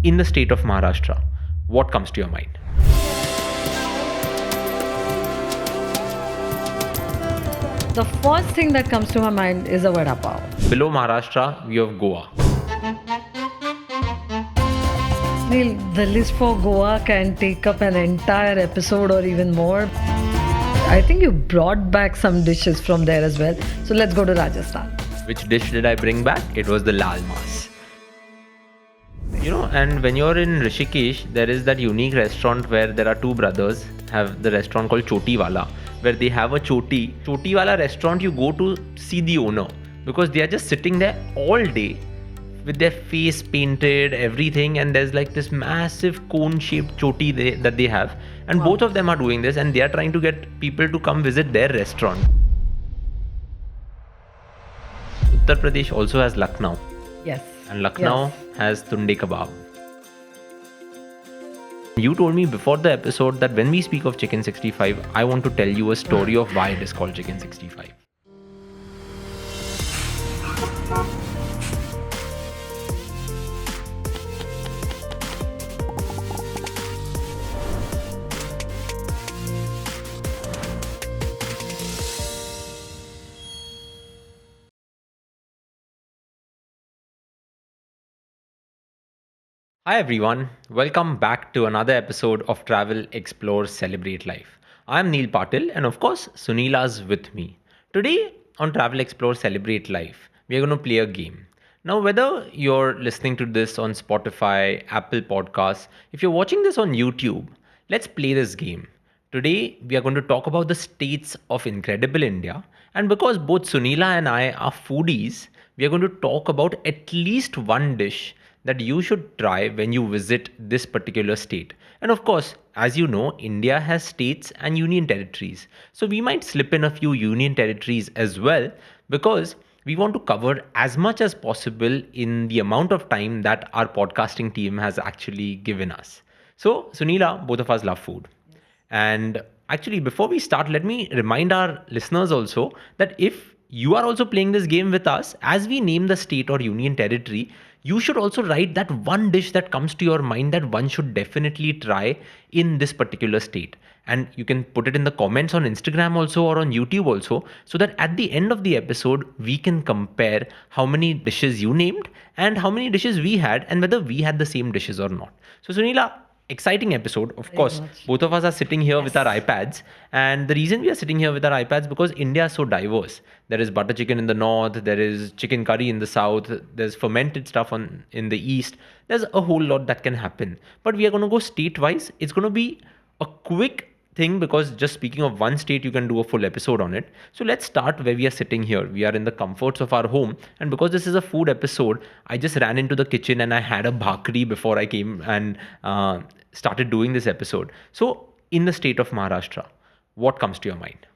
in the state of Maharashtra, what comes to your mind? The first thing that comes to my mind is a vada pav. Below Maharashtra, we have Goa. Neil, the list for Goa can take up an entire episode or even more. I think you brought back some dishes from there as well. So let's go to Rajasthan. Which dish did I bring back? It was the Laal Maas. And when you're in Rishikesh, there is that unique restaurant where there are two brothers, have the restaurant called Choti Wala, where they have a Choti Wala restaurant. You go to see the owner because they are just sitting there all day with their face painted, everything, and there's like this massive cone-shaped choti that they have, and Wow. both of them are doing this, and they are trying to get people to come visit their restaurant. Uttar Pradesh also has Lucknow, Yes. and Lucknow Yes. has tunde kebab. You told me before the episode that when we speak of chicken 65, I want to tell you a story of why it is called chicken 65. Hi everyone, welcome back to another episode of Travel, Explore, Celebrate Life. I'm Neil Patil, and of course Sunila's with me. Today on Travel, Explore, Celebrate Life, we are going to play a game. Now whether you're listening to this on Spotify, Apple Podcasts, if you're watching this on YouTube, let's play this game. Today we are going to talk about the states of incredible India, and because both Sunila and I are foodies, we are going to talk about at least one dish that you should try when you visit this particular state. And of course, as you know, India has states and union territories. So we might slip in a few union territories as well because we want to cover as much as possible in the amount of time that our podcasting team has actually given us. So, Sunila, both of us love food. And actually, before we start, let me remind our listeners also that if you are also playing this game with us, as we name the state or union territory, you should also write that one dish that comes to your mind that one should definitely try in this particular state. And you can put it in the comments on Instagram also or on YouTube also, so that at the end of the episode, we can compare how many dishes you named and how many dishes we had and whether we had the same dishes or not. So Sunila, exciting episode. Of course, much. both of us are sitting here with our iPads, and the reason we are sitting here with our iPads because India is so diverse. There is butter chicken in the north, there is chicken curry in the south, there's fermented stuff in the east. There's a whole lot that can happen. But we are going to go state wise. It's going to be a quick thing because just speaking of one state, you can do a full episode on it. So let's start where we are sitting here. We are in the comforts of our home, and because this is a food episode, I just ran into the kitchen and I had a bhakri before I came and started doing this episode. So in the state of Maharashtra, what comes to your mind?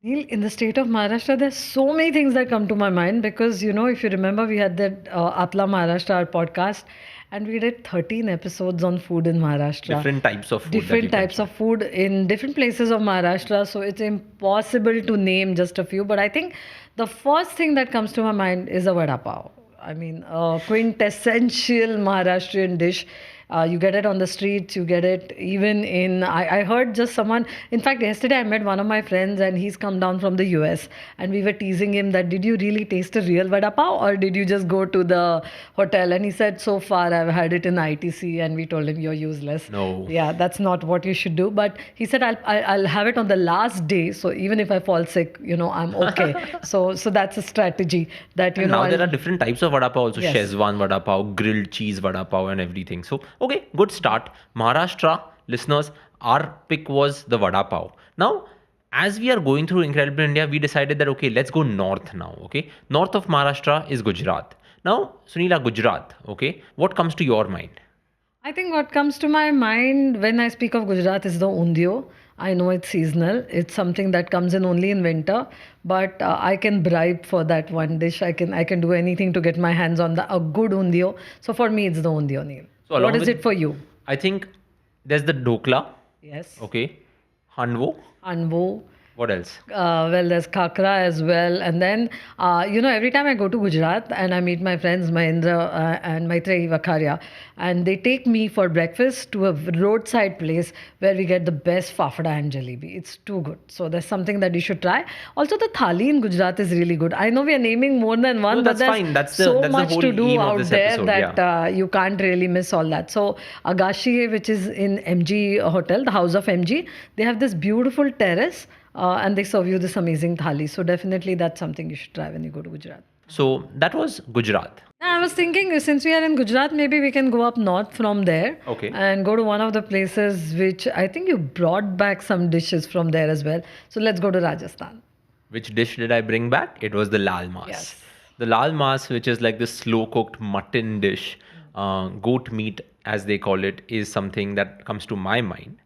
Neil, in the state of Maharashtra, there's so many things that come to my mind because, if you remember, we had that Apla Maharashtra our podcast, and we did 13 episodes on food in Maharashtra. Different types of food. Different types of food in different places of Maharashtra. So it's impossible to name just a few. But I think the first thing that comes to my mind is a vada pav. I mean, a quintessential Maharashtrian dish. You get it on the streets, you get it even in. I heard just someone, in fact, yesterday I met one of my friends and he's come down from the US and we were teasing him that did you really taste a real vada pav or did you just go to the hotel? And he said, so far I've had it in ITC, and we told him you're useless. No. Yeah, that's not what you should do. But he said, I'll have it on the last day. So even if I fall sick, I'm okay. so that's a strategy that, And now there are different types of vada pav also. Yes. Szechuan vada pav, grilled cheese vada pav and everything. So, okay, good start. Maharashtra, listeners, our pick was the vada pav. Now, as we are going through Incredible India, we decided that, okay, let's go north now, okay? North of Maharashtra is Gujarat. Now, Sunila, Gujarat, okay? What comes to your mind? I think what comes to my mind when I speak of Gujarat is the undio. I know it's seasonal. It's something that comes in only in winter, but I can bribe for that one dish. I can do anything to get my hands on a good undio. So for me, it's the undio, Neil. So along What is with- it for you? I think there's the dokla, Yes. okay? Hanvo, Anvo. What else? Well, there's Kachra as well. And then, every time I go to Gujarat and I meet my friends Mahendra and Maitreyi Vakharia, and they take me for breakfast to a roadside place where we get the best fafda and jalebi. It's too good. So there's something that you should try. Also, the thali in Gujarat is really good. I know we are naming more than one, No, but that's there's fine. so That's the much whole to do aim of out this there episode. that Yeah. you can't really miss all that. So Agashi, which is in MG Hotel, the house of MG, they have this beautiful terrace and they serve you this amazing thali. So definitely that's something you should try when you go to Gujarat. So that was Gujarat. I was thinking since we are in Gujarat, maybe we can go up north from there Okay. and go to one of the places which I think you brought back some dishes from there as well. So let's go to Rajasthan. Which dish did I bring back? It was the Laal Maas. Yes. The Laal Maas, which is like this slow cooked mutton dish, goat meat as they call it, is something that comes to my mind.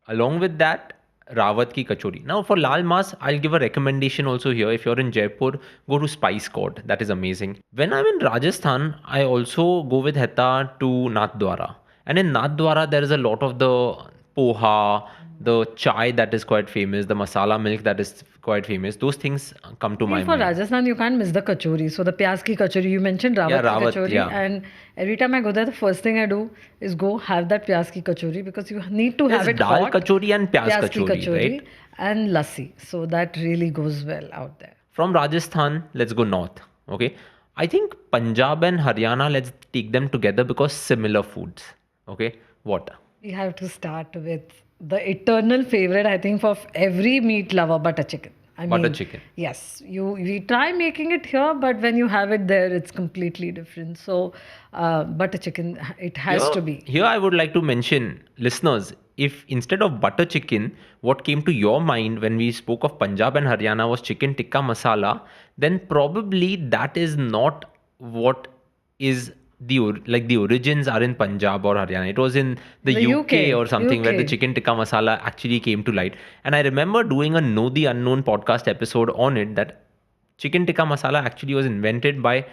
Along with that, Rawat ki kachori. Now for Lal Mas, I'll give a recommendation also here. If you're in Jaipur, go to Spice Court. That is amazing. When I'm in Rajasthan, I also go with Heta to Nathdwara. And in Nathdwara, there is a lot of the poha, the chai that is quite famous, the masala milk that is quite famous. Those things come to my For mind. Rajasthan, you can't miss the kachori. So the Pyaaz ki kachori, you mentioned Rawat Yeah, ki Rawat, kachori. yeah. And every time I go there, the first thing I do is go have that Pyaaz ki kachori because you need to have There's it dal hot. kachori and Pyaaz Pyaaz ki kachori, right? and lassi. So that really goes well out there. From Rajasthan, let's go north. Okay. I think Punjab and Haryana, let's take them together because similar foods. Okay. What? We have to start with the eternal favorite, I think, for every meat lover, butter chicken. Butter chicken. Yes, we try making it here, but when you have it there, it's completely different. So, butter chicken, it has to be. Here, I would like to mention, listeners, if instead of butter chicken, what came to your mind when we spoke of Punjab and Haryana was chicken tikka masala, then probably that is not what is the origins are in Punjab or Haryana. It was in the UK or something where the chicken tikka masala actually came to light. And I remember doing a Know the Unknown podcast episode on it that chicken tikka masala actually was invented by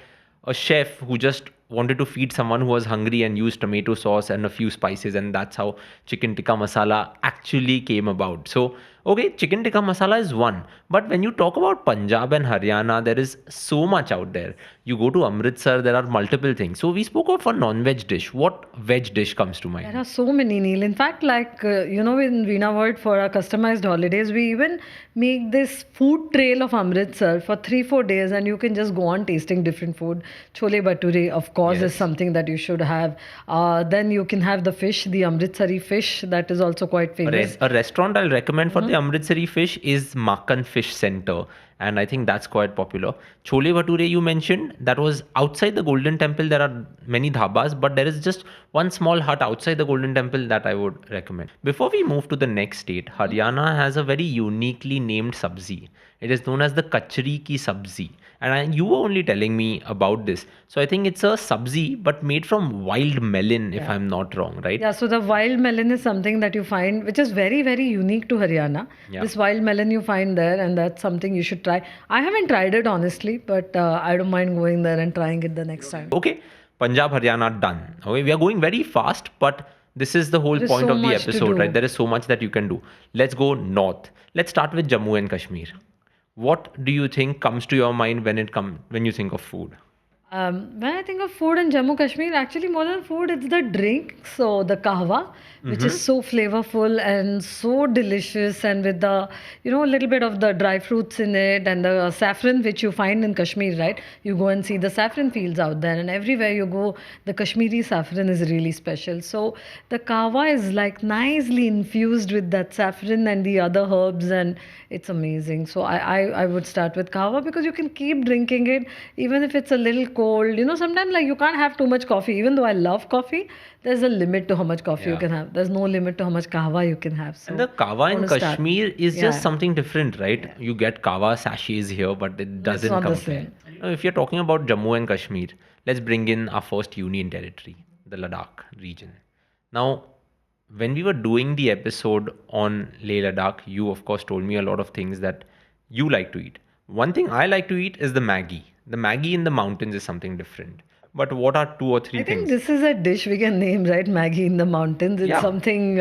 a chef who just wanted to feed someone who was hungry and used tomato sauce and a few spices, and that's how chicken tikka masala actually came about. So okay, chicken tikka masala is one, but when you talk about Punjab and Haryana, there is so much out there. You go to Amritsar, there are multiple things. So we spoke of a non-veg dish. What veg dish comes to mind? There are so many, Neil. In fact, like, in Veena World for our customized holidays, we even make this food trail of Amritsar for 3-4 days and you can just go on tasting different food. Chole Bhature, of course, is something that you should have. Then you can have the fish, the Amritsari fish, that is also quite famous. A restaurant I'll recommend for the Amritsari fish is Makhan Fish Center. And I think that's quite popular. Chole Bhature you mentioned, that was outside the Golden Temple. There are many dhabas, but there is just one small hut outside the Golden Temple that I would recommend. Before we move to the next state, Haryana has a very uniquely named sabzi. It is known as the Kachri ki sabzi. And you were only telling me about this. So I think it's a sabzi, but made from wild melon, if I'm not wrong, right? Yeah, so the wild melon is something that you find, which is very, very unique to Haryana. Yeah. This wild melon you find there, and that's something you should try. I haven't tried it, honestly, but I don't mind going there and trying it the next time. Okay, Punjab, Haryana, done. Okay, we are going very fast, but this is the whole There is point so of the much to episode, do. right? There is so much that you can do. Let's go north. Let's start with Jammu and Kashmir. What do you think comes to your mind when you think of food? When I think of food in Jammu Kashmir, actually more than food, it's the drink. So the kahwa, which is so flavorful and so delicious, and with the a little bit of the dry fruits in it, and the saffron which you find in Kashmir, right? You go and see the saffron fields out there, and everywhere you go, the Kashmiri saffron is really special. So the kahwa is like nicely infused with that saffron and the other herbs, and it's amazing. So I would start with kahwa because you can keep drinking it even if it's a little cold. Sometimes like you can't have too much coffee. Even though I love coffee, there's a limit to how much coffee you can have. There's no limit to how much kahwa you can have. So And the kava in Kashmir is Yeah. just something different, right? You get kava sachets here, but it doesn't not the compare. same. Now, if you're talking about Jammu and Kashmir, let's bring in our first union territory, the Ladakh region. Now, when we were doing the episode on Leh Ladakh, you of course told me a lot of things that you like to eat. One thing I like to eat is the Maggie. The Maggie in the mountains is something different. But what are two or three I think things? this is a dish we can name, right? Maggie in the mountains. It's Yeah. something,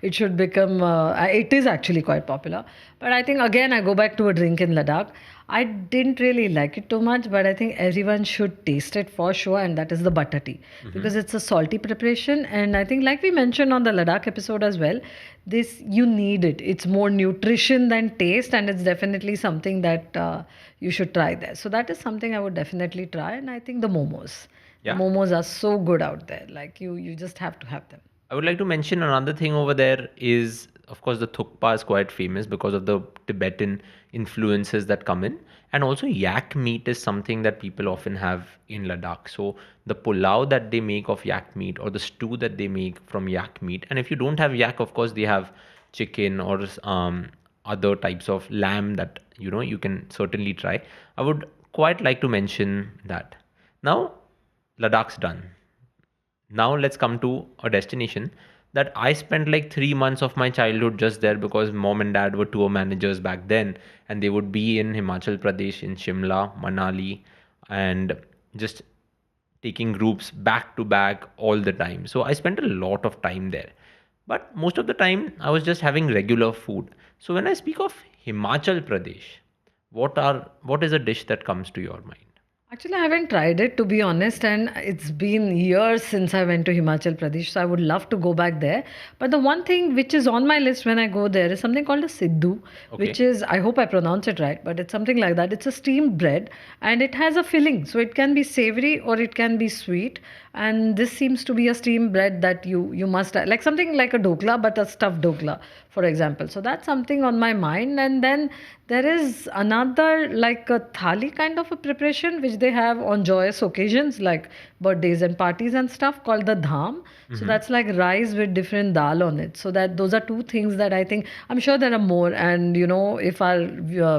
it should become, it is actually quite popular. But I think, again, I go back to a drink in Ladakh. I didn't really like it too much, but I think everyone should taste it for sure, and that is the butter tea. Because it's a salty preparation. And I think, like we mentioned on the Ladakh episode as well, this you need it. It's more nutrition than taste, and it's definitely something that you should try there. So, that is something I would definitely try. And I think the momos. The Yeah. momos are so good out there. Like you just have to have them. I would like to mention another thing over there is, of course, the thukpa is quite famous because of the Tibetan influences that come in. And also, yak meat is something that people often have in Ladakh. So, the pulao that they make of yak meat or the stew that they make from yak meat. And if you don't have yak, of course, they have chicken or other types of lamb that you can certainly try. I would quite like to mention that. Now, Ladakh's done. Now let's come to a destination that I spent like 3 months of my childhood just there because mom and dad were tour managers back then, and they would be in Himachal Pradesh, in Shimla, Manali, and just taking groups back to back all the time. So I spent a lot of time there. But most of the time I was just having regular food. So when I speak of Himachal Pradesh, what is a dish that comes to your mind? Actually, I haven't tried it to be honest, and it's been years since I went to Himachal Pradesh, so I would love to go back there. But the one thing which is on my list when I go there is something called a Siddu, which Okay. is, I hope I pronounce it right, but it's something like that. It's a steamed bread and it has a filling, so it can be savory or it can be sweet. And this seems to be a steamed bread that you must like something like a dokla, but a stuffed dokla, for example. So that's something on my mind. And then there is another like a thali kind of a preparation which they have on joyous occasions like birthdays and parties and stuff called the dham. So that's like rice with different dal on it. So that those are two things that I think I'm sure there are more. And if our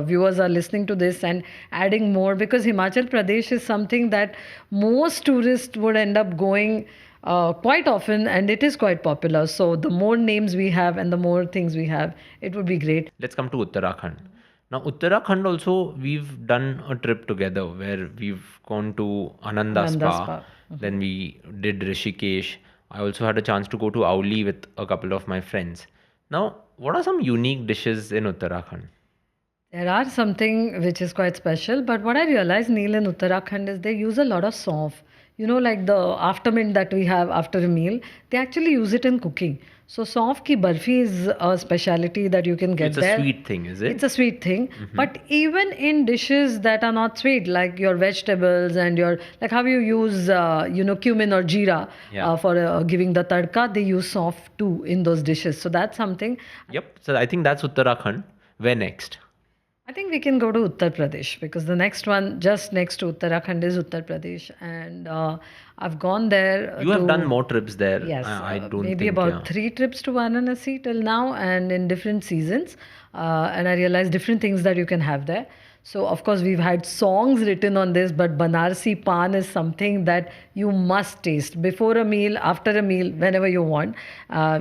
viewers are listening to this and adding more, because Himachal Pradesh is something that most tourists would end up going quite often, and it is quite popular. So the more names we have and the more things we have, it would be great. Let's come to Uttarakhand. Now, Uttarakhand also, we've done a trip together where we've gone to Ananda Nanda Spa, Spa. then we did Rishikesh. I also had a chance to go to Auli with a couple of my friends. Now, what are some unique dishes in Uttarakhand? There are something which is quite special, but what I realized, Neil, in Uttarakhand is they use a lot of saunf. Like the aftermint that we have after a meal, they actually use it in cooking. So saunf ki barfi is a speciality that you can So it's get a there. sweet thing, is It's it? a sweet thing, but even in dishes that are not sweet, like your vegetables and your like how you use cumin or jeera Yeah. for giving the tadka, they use saunf too in those dishes. So that's something. Yep. So I think that's Uttarakhand. Where next? I think we can go to Uttar Pradesh because the next one just next to Uttarakhand is Uttar Pradesh, and I've gone there You have done to more trips there. yes, I don't maybe think, yeah. about 3 trips to Varanasi till now, and in different seasons. And I realized different things that you can have there. So, of course, we've had songs written on this, but Banarsi Pan is something that you must taste before a meal, after a meal, whenever you want.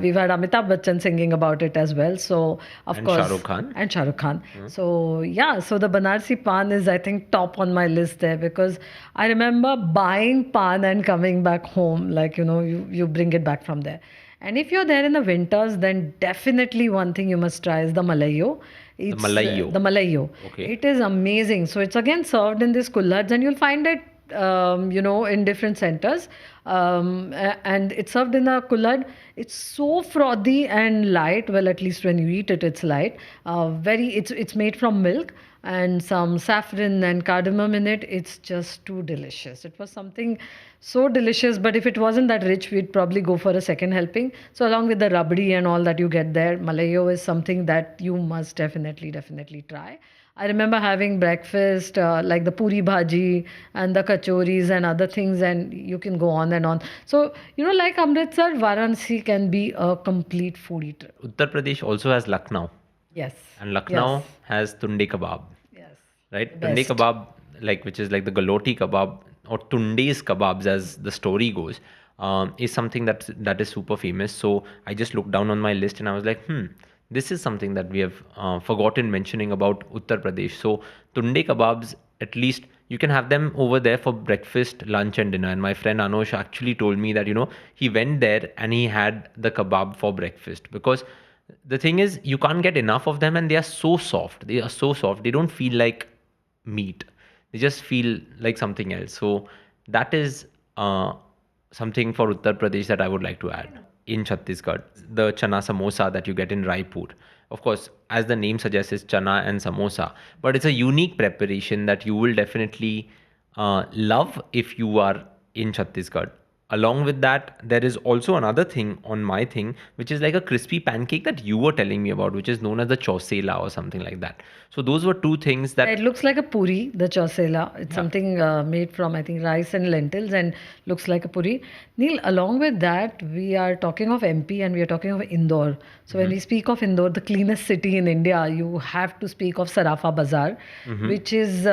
We've had Amitabh Bachchan singing about it as well. So, of And course, Shah Rukh Khan. and Shah Rukh Khan. So, yeah, so the Banarsi Pan is, I think, top on my list there because I remember buying pan and coming back home, like, you bring it back from there. And if you're there in the winters, then definitely one thing you must try is the malayo. The It's Malayo. the malayo. Okay. It is amazing. So it's again served in these kullads, and you'll find it, in different centers. And it's served in a kullad. It's so frothy and light. Well, at least when you eat it, it's light. It's made from milk and some saffron and cardamom in it. It's just too delicious. It was something so delicious, but if it wasn't that rich, we'd probably go for a second helping. So along with the rabdi and all that you get there, Malayo is something that you must definitely try. I remember having breakfast like the puri bhaji and the kachoris and other things, and you can go on and on. So, like Amritsar, Varanasi can be a complete foodie trip. Uttar Pradesh also has Lucknow. Yes. And Yes. Lucknow has tunde kebab, Yes. right? The Tunde best. kebab, like which is like the galoti kebab or tunde's kebabs, as the story goes, is something that is super famous. So I just looked down on my list and I was like, this is something that we have forgotten mentioning about Uttar Pradesh. So tunde kebabs, at least You can have them over there for breakfast, lunch, and dinner. And my friend Anosh actually told me that, he went there and he had the kebab for breakfast, because the thing is, you can't get enough of them, and they are so soft. They are so soft. They don't feel like meat. They just feel like something else. So that is something for Uttar Pradesh that I would like to add. In Chhattisgarh, the Chana-Samosa that you get in Raipur. Of course, as the name suggests, is chana and samosa, but it's a unique preparation that you will definitely love if you are in Chhattisgarh. Along with that, there is also another thing on my thing, which is like a crispy pancake that you were telling me about, which is known as the chosela or something like that. So those were two things that It looks like a puri, the chosela. It's yeah. something made from, I think, rice and lentils and looks like a puri. Neil, along with that, we are talking of MP and we are talking of Indore. So when we speak of Indore, the cleanest city in India, you have to speak of Sarafa Bazaar, which is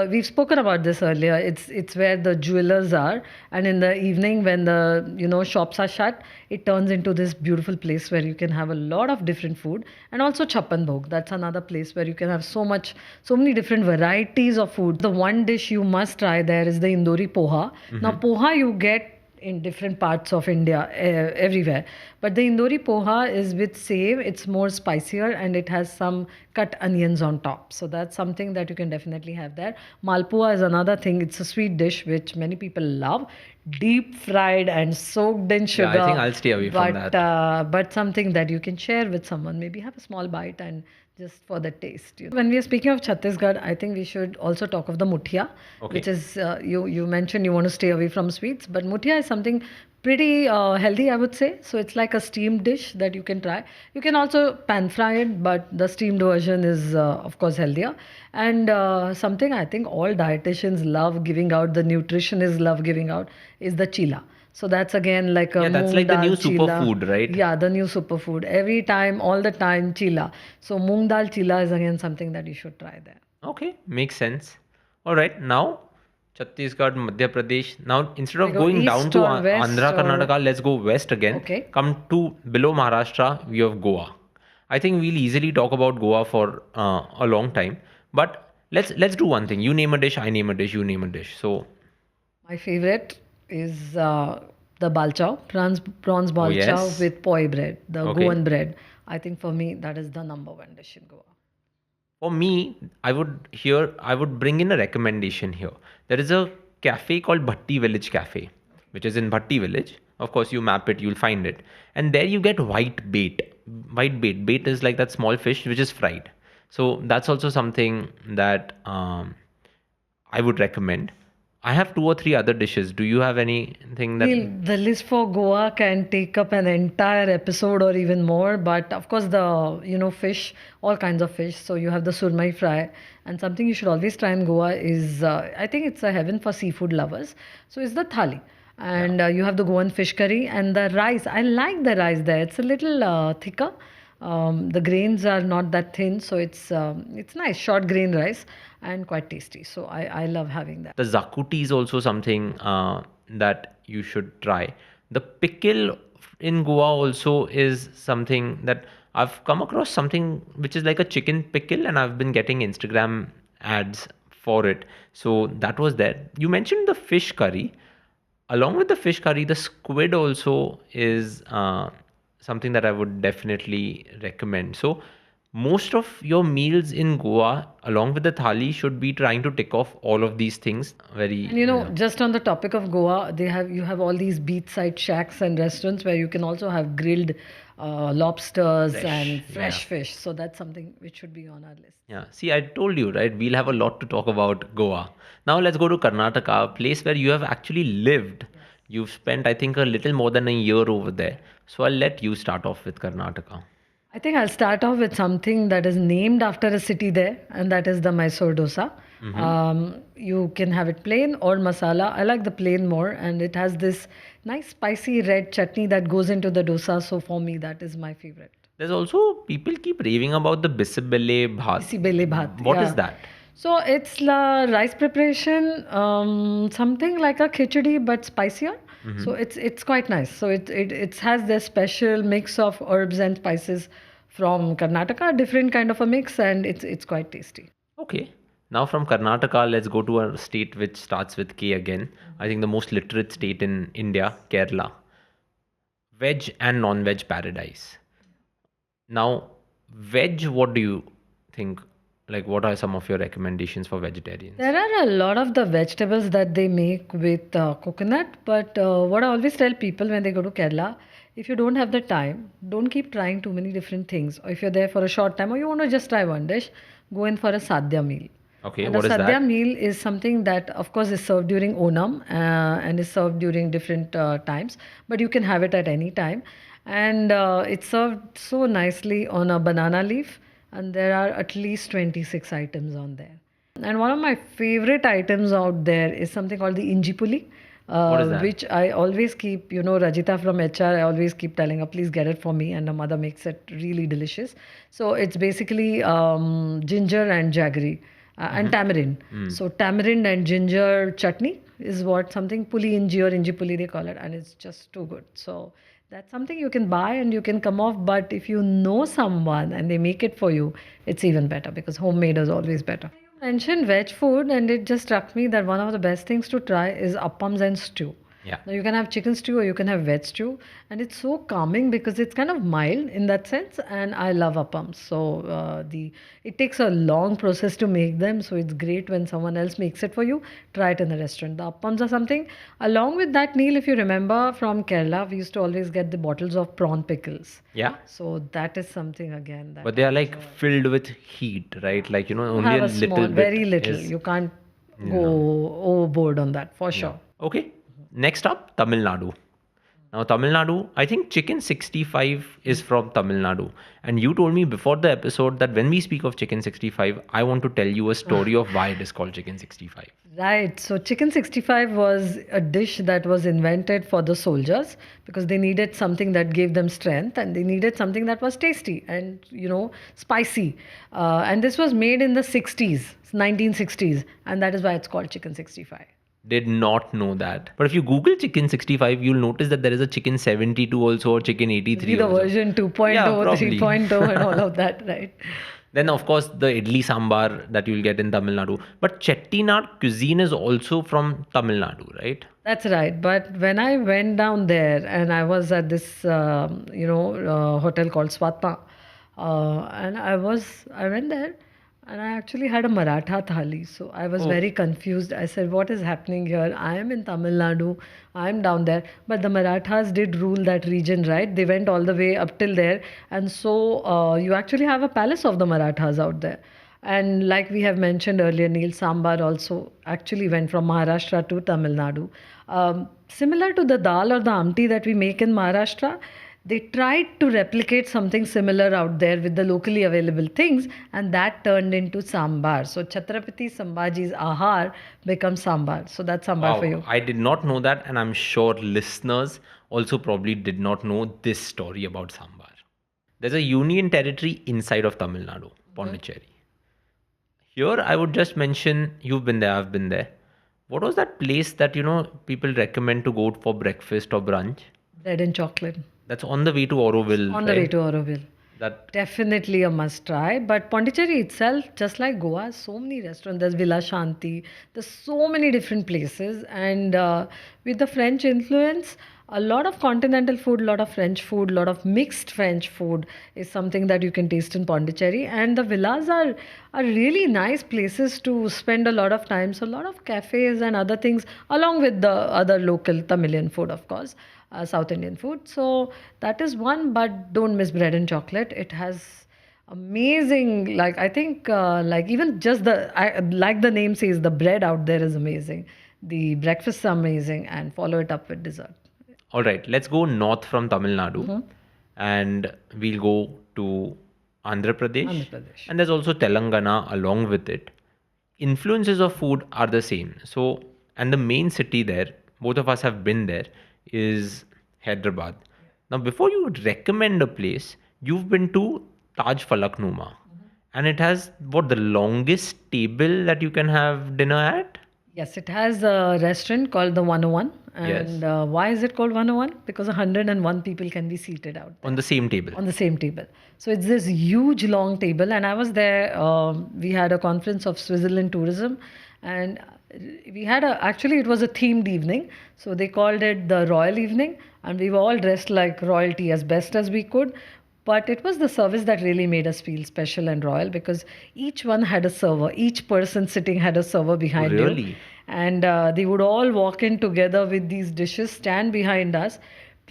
we've spoken about this earlier. It's where the jewelers are, and in the evening when the shops are shut, it turns into this beautiful place where you can have a lot of different food, and also Chappan Bhog. That's another place where you can have so many different varieties of food. The one dish you must try there is the Indori poha. Now poha you get in different parts of India, everywhere. But the Indori poha is with save. It's more spicier and it has some cut onions on top. So that's something that you can definitely have there. Malpua is another thing. It's a sweet dish which many people love. Deep fried and soaked in sugar. Yeah, I think I'll stay away from that. But something that you can share with someone. Maybe have a small bite and just for the taste. When we are speaking of Chhattisgarh, I think we should also talk of the muthia, Okay. which is you mentioned you want to stay away from sweets, but muthia is something pretty healthy, I would say. So it's like a steamed dish that you can try. You can also pan fry it, but the steamed version is of course healthier. And something I think all dietitians love giving out, the nutritionists love giving out, is the chila. So that's again like a Yeah, that's moong like the dal new chila. superfood, right? Yeah, the new superfood. Every time, all the time, chila. So moong dal chila is again something that you should try there. Okay, makes sense. All right, now Chhattisgarh, Madhya Pradesh. Now, instead We of go going down east to or west Andhra, or Karnataka, let's go west again. Okay. Come to below Maharashtra, we have Goa. I think we'll easily talk about Goa for a long time. But let's do one thing. You name a dish, I name a dish, you name a dish. So, my favorite is the balchao, prawns oh balchao yes, with poi bread, the okay. Goan bread. I think for me that is the number one dish in Goa. For me, I would bring in a recommendation here. There is a cafe called Bhatti Village Cafe, which is in Bhatti Village. Of course, you map it, you'll find it. And there you get white bait. White bait. Bait is like that small fish which is fried. So that's also something that I would recommend. I have two or three other dishes. Do you have anything that Neil, the list for Goa can take up an entire episode or even more. But of course, the fish, all kinds of fish. So you have the surmai fry, and something you should always try in Goa is I think it's a heaven for seafood lovers. So it's the thali, and you have the Goan fish curry and the rice. I like the rice there. It's a little thicker. The grains are not that thin, so it's nice, short grain rice and quite tasty. So I love having that. the zakuti is also something that you should try. The pickle in Goa also is something that I've come across, something which is like a chicken pickle, and I've been getting Instagram ads for it. So that was there. You mentioned the fish curry. Along with the fish curry, the squid also is something that I would definitely recommend. So most of your meals in Goa, along with the thali, should be trying to tick off all of these things. Very And just on the topic of Goa, you have all these beachside shacks and restaurants where you can also have grilled lobsters fresh. and fresh Yeah. fish. So that's something which should be on our list. Yeah. See, I told you, right? We'll have a lot to talk about Goa. Now let's go to Karnataka, a place where you have actually lived. You've spent, I think, a little more than a year over there. So I'll let you start off with Karnataka. I think I'll start off with something that is named after a city there, and that is the Mysore dosa. You can have it plain or masala. I like the plain more, and it has this nice spicy red chutney that goes into the dosa. So for me, that is my favorite. There's also people keep raving about the bisibele bhat. Bisibele bhat. What is Yeah. that? So it's the rice preparation, something like a khichdi but spicier. So it's quite nice. So it has this special mix of herbs and spices from Karnataka, different kind of a mix, and it's quite tasty. Okay. Now from Karnataka, let's go to a state which starts with K again. I think the most literate state in India, Kerala. Veg and non-veg paradise. Now, veg, what do you think? Like, what are some of your recommendations for vegetarians? There are a lot of the vegetables that they make with coconut, but what I always tell people when they go to Kerala, if you don't have the time, don't keep trying too many different things. Or if you're there for a short time or you want to just try one dish, go in for a sadhya meal. Okay, And a what is sadhya that? meal is something that, of course, is served during Onam and is served during different times, but you can have it at any time. And it's served so nicely on a banana leaf, and there are at least 26 items on there. And one of my favorite items out there is something called the inji puli, What is that? which I always keep, Rajita from HR, I always keep telling her, please get it for me. And her mother makes it really delicious. So it's basically ginger and jaggery and tamarind. So tamarind and ginger chutney is what something puli inji or inji puli they call it. And it's just too good. So that's something you can buy and you can come off. But if you know someone and they make it for you, it's even better because homemade is always better. You mentioned veg food, and it just struck me that one of the best things to try is appams and stew. Yeah. Now you can have chicken stew or you can have veg stew, and it's so calming because it's kind of mild in that sense. And I love appams, so the it takes a long process to make them. So it's great when someone else makes it for you. Try it in the restaurant. The appams are something. Along with that, Neil, if you remember from Kerala, we used to always get the bottles of prawn pickles. Yeah. So that is something again that But they are like filled with heat, right? Like, only have a a little small, bit very little. is. You can't go overboard on that for sure. Okay. Next up, Tamil Nadu. Now, Tamil Nadu, I think chicken 65 is from Tamil Nadu. And you told me before the episode that when we speak of chicken 65, I want to tell you a story of why it is called chicken 65. Right. So chicken 65 was a dish that was invented for the soldiers because they needed something that gave them strength and they needed something that was tasty and, spicy. And this was made in the 60s, 1960s. And that is why it's called chicken 65. Did not know that. But if you Google chicken 65, you'll notice that there is a chicken 72 also or chicken 83 The also. version 2.0, Yeah, probably. 3.0 and all of that, right? Then, of course, the idli sambar that you'll get in Tamil Nadu. But Chettinad cuisine is also from Tamil Nadu, right? That's right. But when I went down there and I was at this, hotel called Swatma, and I went there and I actually had a Maratha thali. So I was very confused. I said, what is happening here? I am in Tamil Nadu. I am down there. But the Marathas did rule that region, right? They went all the way up till there. And so you actually have a palace of the Marathas out there. And like we have mentioned earlier, Neil, Sambar also actually went from Maharashtra to Tamil Nadu. Similar to the dal or the amti that we make in Maharashtra, they tried to replicate something similar out there with the locally available things, and that turned into sambar. So Chhatrapati Sambhaji's ahar becomes sambar. So that's sambar for you. I did not know that, and I'm sure listeners also probably did not know this story about sambar. There's a union territory inside of Tamil Nadu, Pondicherry. Here, I would just mention you've been there, I've been there. What was that place that people recommend to go for breakfast or brunch? Bread and chocolate. That's on the way to Auroville. On the way to Auroville. That Definitely a must try. But Pondicherry itself, just like Goa, has so many restaurants. There's Villa Shanti. There's so many different places. And with the French influence, a lot of continental food, a lot of French food, a lot of mixed French food is something that you can taste in Pondicherry. And the villas are really nice places to spend a lot of time. So a lot of cafes and other things, along with the other local Tamilian food, of course. South Indian food. So that is one, but don't miss bread and chocolate. It has amazing, like I think, like even just like the name says, the bread out there is amazing. The breakfasts are amazing, and follow it up with dessert. all right, let's go north from Tamil Nadu and we'll go to Andhra Pradesh. Andhra Pradesh. And there's also Telangana along with it. Influences of food are the same. So, and the main city there, both of us have been there, is Hyderabad. Now, before you recommend a place, you've been to Taj Falaknuma. And it has what the longest table that you can have dinner at? Yes, it has a restaurant called the 101. Yes. And why is it called 101? Because 101 people can be seated out On there the same table. on the same table. So it's this huge long table. And I was there. We had a conference of Switzerland tourism. And we had actually, it was a themed evening. So they called it the Royal Evening. And we were all dressed like royalty as best as we could. But it was the service that really made us feel special and royal because each one had a server. Each person sitting had a server Oh, behind you. really? And they would all walk in together with these dishes, stand behind us,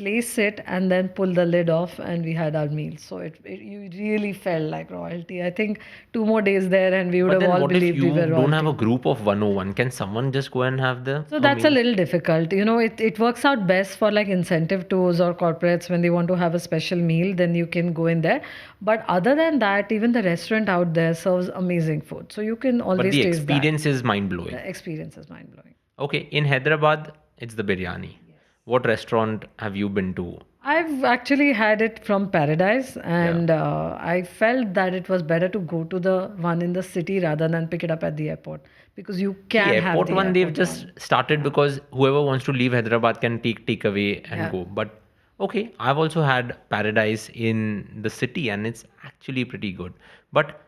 place it, and then pull the lid off, and we had our meal. So you really felt like royalty. I think 2 more days there, and we would But have then all what if believed we were you don't have royalty. a group of 101? Can someone just go and have the So a that's a meal? little difficult. It works out best for like incentive tours or corporates when they want to have a special meal, then you can go in there. But other than that, even the restaurant out there serves amazing food. So you can But always the taste that. experience is mind blowing. The experience is mind blowing. Okay, in Hyderabad, it's the biryani. What restaurant have you been to? I've actually had it from Paradise, Yeah. and I felt that it was better to go to the one in the city rather than pick it up at the airport because you The can have airport the one they've airport just one. started because whoever wants to leave Hyderabad can take away and Yeah. go. But okay, I've also had Paradise in the city and it's actually pretty good. But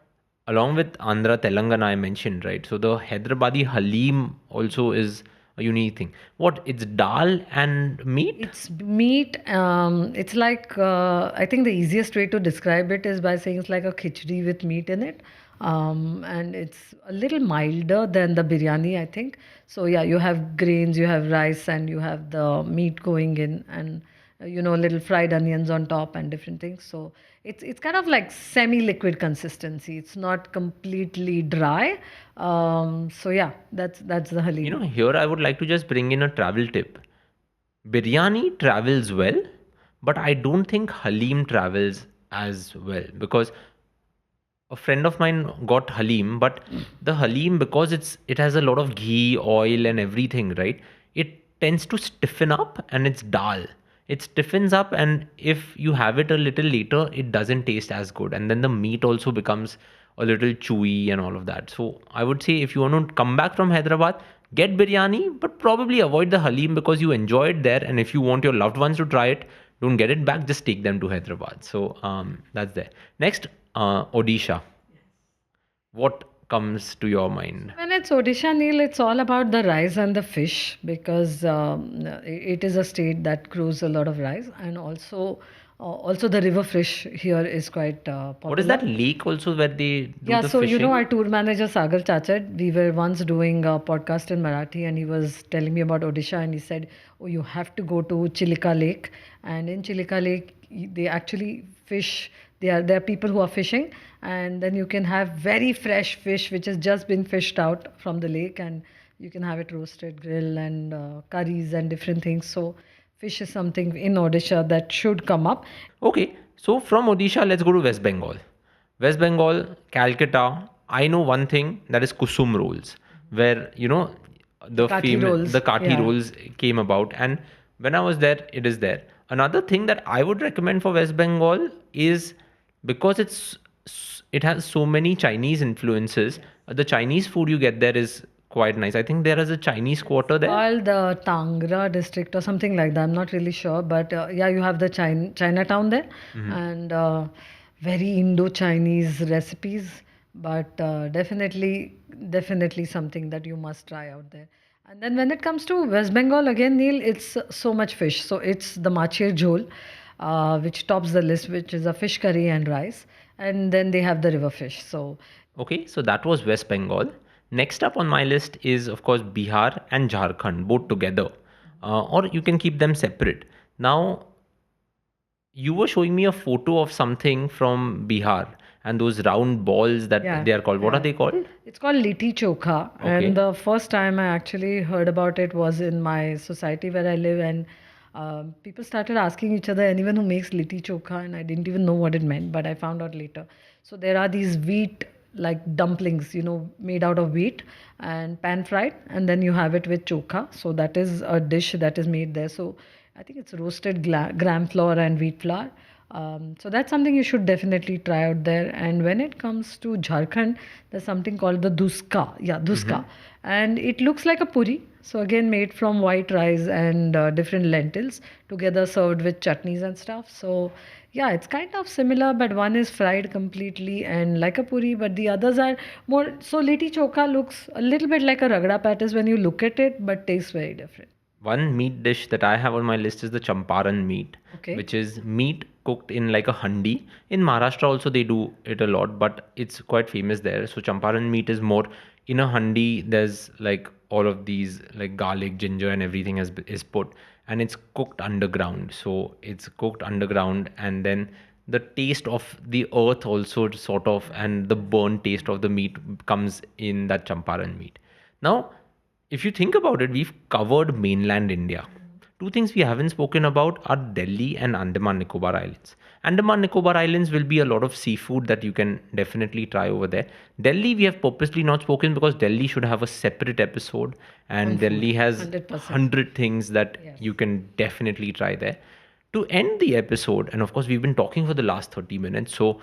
along with Andhra, Telangana, I mentioned, right? So the Hyderabadi Halim also is a unique thing. What? It's dal and meat? It's meat. It's like I think the easiest way to describe it is by saying it's like a khichdi with meat in it, and it's a little milder than the biryani, I think. So yeah, you have grains, you have rice, and you have the meat going in, and little fried onions on top and different things. So it's kind of like semi-liquid consistency. It's not completely dry. So yeah, that's the halim. Here I would like to just bring in a travel tip. Biryani travels well, but I don't think Halim travels as well because a friend of mine got Halim, but the Halim because it has a lot of ghee, oil, and everything, right? It tends to stiffen up, and it's dal. It stiffens up, and if you have it a little later, it doesn't taste as good, and then the meat also becomes a little chewy and all of that. So I would say if you want to come back from Hyderabad, get biryani, but probably avoid the Halim because you enjoy it there, and if you want your loved ones to try it, don't get it back. Just take them to Hyderabad. So that's there. Next, Odisha. What comes to your mind? When it's Odisha, Neil, it's all about the rice and the fish because it is a state that grows a lot of rice, and also the river fish here is quite What is popular. that lake also where they do Yeah, the so fishing? our tour manager Sagar Chachad, we were once doing a podcast in Marathi, and he was telling me about Odisha, and he said, "Oh, you have to go to Chilika Lake, and in Chilika Lake, they actually fish. There are people who are fishing, and then you can have very fresh fish which has just been fished out from the lake, and you can have it roasted, grill, and curries and different things. So, fish is something in Odisha that should come up. Okay, so from Odisha, let's go to West Bengal. West Bengal, Calcutta. I know one thing that is kusum rolls, where Kathi rolls, the kathi yeah. rolls came about, and when I was there, it is there. Another thing that I would recommend for West Bengal is because it has so many Chinese influences. The Chinese food you get there is quite nice. I think there is a Chinese quarter there. Called the Tangra district or something like that. I'm not really sure, but yeah, you have the Chinatown there, and very Indo-Chinese recipes. But definitely something that you must try out there. And then when it comes to West Bengal again, Neil, it's so much fish. So it's the machir jhol, which tops the list, which is a fish curry and rice, and then they have the river fish. So Okay, so that was West Bengal. Next up on my list is, of course, Bihar and Jharkhand, both together. Or you can keep them separate. Now, you were showing me a photo of something from Bihar and those round balls that yeah, they are called. What are yeah. they called? It's called Liti Chokha, Okay. and the first time I actually heard about it was in my society where I live, and people started asking each other, anyone who makes Liti Chokha, and I didn't even know what it meant, but I found out later. So there are these wheat like dumplings, made out of wheat and pan fried, and then you have it with chokha. So that is a dish that is made there. So I think it's roasted gram flour and wheat flour. So that's something you should definitely try out there. And when it comes to Jharkhand, there's something called the duska. Yeah, duska. And it looks like a puri. So again, made from white rice and different lentils together served with chutneys and stuff. So yeah, it's kind of similar, but one is fried completely and like a puri, but the others are more. So liti chokha looks a little bit like a ragda patties when you look at it, but tastes very different. One meat dish that I have on my list is the champaran meat, Okay. which is meat cooked in like a handi. In Maharashtra also they do it a lot, but it's quite famous there. So champaran meat is more in a handi. There's like all of these like garlic, ginger, and everything is put, and it's cooked underground. So it's cooked underground, and then the taste of the earth also sort of, and the burnt taste of the meat comes in that champaran meat. Now, if you think about it, we've covered mainland India. Two things we haven't spoken about are Delhi and Andaman Nicobar Islands. Andaman Nicobar Islands will be a lot of seafood that you can definitely try over there. Delhi, we have purposely not spoken because Delhi should have a separate episode, On and food, Delhi has 100%. 100 things that Yes. you can definitely try there. To end the episode, and of course, we've been talking for the last 30 minutes, so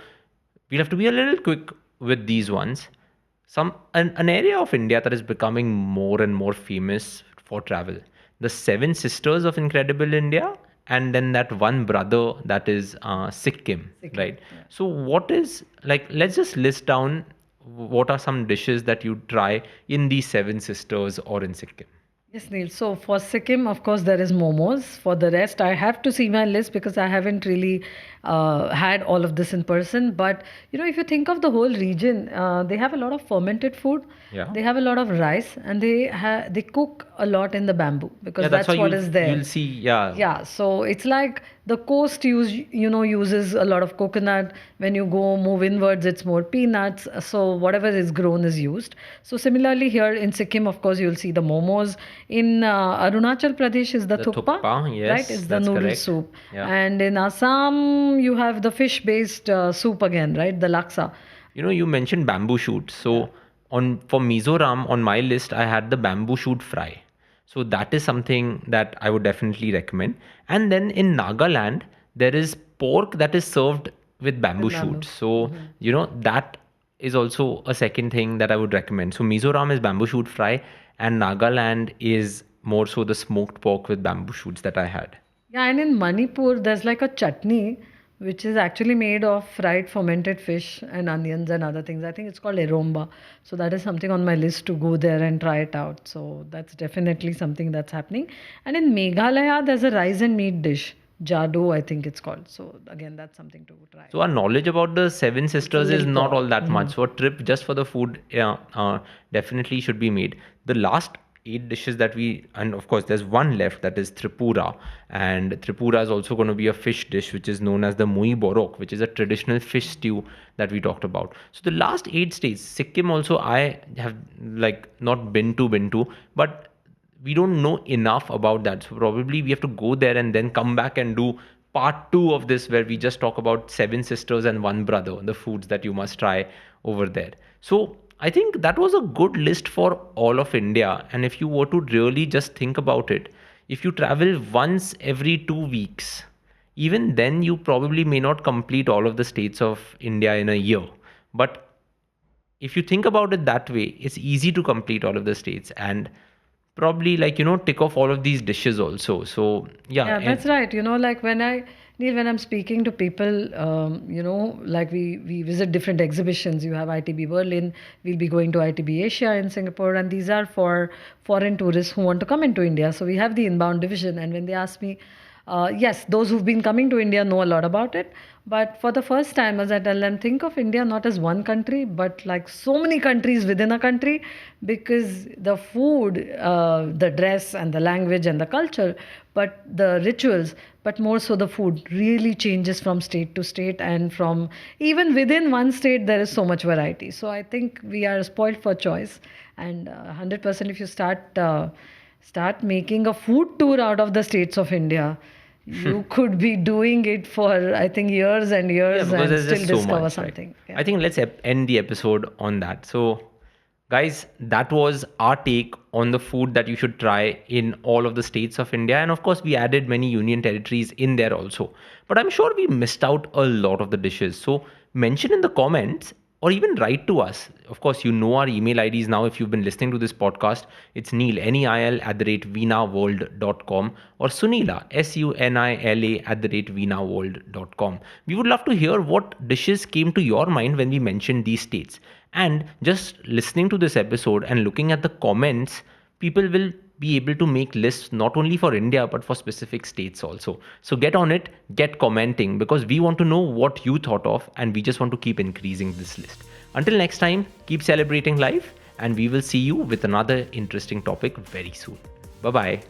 we'll have to be a little quick with these ones. An area of India that is becoming more and more famous for travel. The Seven Sisters of Incredible India, and then that one brother that is Sikkim, Sikkim, right? yeah. So what is like? Let's just list down what are some dishes that you try in the Seven Sisters or in Sikkim. Yes, Neil. So for Sikkim, of course, there is momos. For the rest, I have to see my list because I haven't really had all of this in person. But you know, if you think of the whole region, they have a lot of fermented food. Yeah. They have a lot of rice, and they cook a lot in the bamboo Yeah, because that's why that's what is there. you'll see. Yeah, Yeah, so it's like the coast uses a lot of coconut. When you go move inwards, it's more peanuts. So whatever is grown is used. So similarly here in Sikkim, of course, you'll see the momos. In Arunachal Pradesh is the the thukpa, thukpa. right? Yes, It's the that's noodle correct. soup. Yeah. And in Assam, you have the fish-based soup again, right? The laksa. You mentioned bamboo shoots. Yeah. So on for Mizoram on my list, I had the bamboo shoot fry. So that is something that I would definitely recommend. And then in Nagaland, there is pork that is served with bamboo With bamboo. shoots. So that is also a second thing that I would recommend. So Mizoram is bamboo shoot fry, and Nagaland is more so the smoked pork with bamboo shoots that I had. Yeah, and in Manipur, there's like a chutney which is actually made of fried fermented fish and onions and other things. I think it's called eromba. So that is something on my list to go there and try it out. So that's definitely something that's happening. And in Meghalaya, there's a rice and meat dish. Jado, I think it's called. So again, that's something to try. So our knowledge about the Seven It's a Sisters is little not poor. all that much. So a trip just for the food, yeah, definitely should be made. The last eight dishes that and of course there's one left, that is Tripura, and Tripura is also going to be a fish dish which is known as the Mui Borok, which is a traditional fish stew that we talked about. So the last eight states, Sikkim also I have like not been to, but we don't know enough about that. So probably we have to go there and then come back and do part two of this where we just talk about Seven Sisters and One Brother, the foods that you must try over there. So I think that was a good list for all of India. And if you were to really just think about it, if you travel once every 2 weeks, even then you probably may not complete all of the states of India in a year. But if you think about it that way, it's easy to complete all of the states and probably tick off all of these dishes also. So yeah, Yeah, that's right. Like when I'm speaking to people, like we visit different exhibitions. You have ITB Berlin, we'll be going to ITB Asia in Singapore, and these are for foreign tourists who want to come into India. So we have the inbound division, and when they ask me, yes, those who've been coming to India know a lot about it. But for the first time, as I tell them, think of India not as one country, but like so many countries within a country, because the food, the dress, and the language and the culture, but the rituals, but more so the food really changes from state to state, and from even within one state, there is so much variety. So I think we are spoiled for choice, and 100% if you start making a food tour out of the states of India, you could be doing it for I think years and yeah, years because and there's still just so discover much, right? something. Yeah. I think let's end the episode on that. So Guys, that was our take on the food that you should try in all of the states of India. And of course, we added many union territories in there also. But I'm sure we missed out a lot of the dishes. So mention in the comments or even write to us. Of course, you know our email IDs now if you've been listening to this podcast. It's Neil, Neil at the rate veenaworld.com or Sunila, Sunila at the rate veenaworld.com. We would love to hear what dishes came to your mind when we mentioned these states. And just listening to this episode and looking at the comments, people will be able to make lists not only for India but for specific states also. So get on it, get commenting because we want to know what you thought of and we just want to keep increasing this list. Until next time, keep celebrating life and we will see you with another interesting topic very soon. Bye bye.